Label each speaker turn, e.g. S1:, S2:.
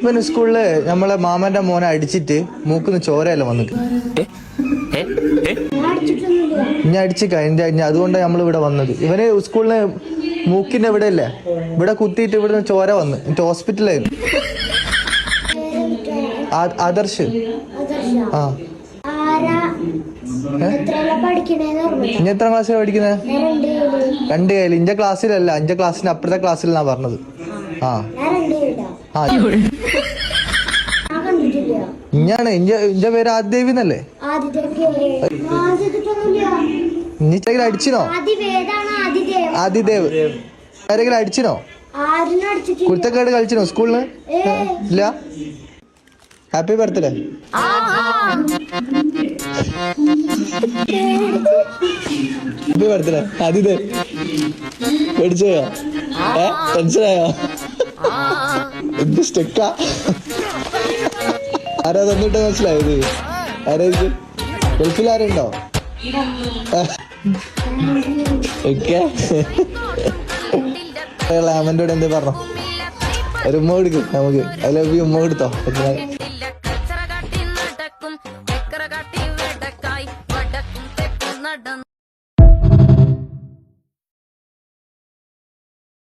S1: ഇവന് സ്കൂളില് നമ്മളെ മാമന്റെ മോനെ അടിച്ചിട്ട് മൂക്കുന്ന് ചോരയല്ല വന്നിട്ട് ഞാൻ അടിച്ചിക്ക അതുകൊണ്ടാണ് നമ്മൾ ഇവിടെ വന്നത്. ഇവന് സ്കൂളിന് മൂക്കിന്റെ ഇവിടെ അല്ലേ, ഇവിടെ കുത്തിയിട്ട് ഇവിടെ ചോര വന്ന് എന്നിട്ട് ഹോസ്പിറ്റലായിരുന്നു. ആദർശ്. ആ ഇനി എത്ര ക്ലാസ്സിലാണ് പഠിക്കുന്നത്? 2 കയ്യിൽ. ഇന്റെ ക്ലാസ്സിലല്ല, 5 ക്ലാസ്സിന് അപ്പുറത്തെ ക്ലാസ്സിലാണ് പറഞ്ഞത്. ആ ആ ഇഞ്ഞാണ് ഇന്റെ പേര് ആദിദേവി എന്നല്ലേ? നീ ചെറിയ അടിച്ചിനോ? ആദിദേവ് ആരെങ്കിലും അടിച്ചിനോ? കുരുത്തക്കേട് കളിച്ചിനോ സ്കൂളിന്? ഇല്ല. Happy birthday. Happy birthday Adidev. പേടിച്ചോയോ? ടെൻഷനായോ? എന്ത് സ്റ്റെക്കാ? ആരാ തന്നിട്ട് മനസ്സിലായത്? ആരായിരിക്കും? ഗൾഫിൽ ആരുണ്ടോ? ഓക്കെ. അമ്മൻ്റെ കൂടെ എന്തേ പറഞ്ഞോ? ഒരു ഉമ്മ കൊടുക്കും നമുക്ക്. ഐ ലവ് യു ഉമ്മ കൊടുത്തോ?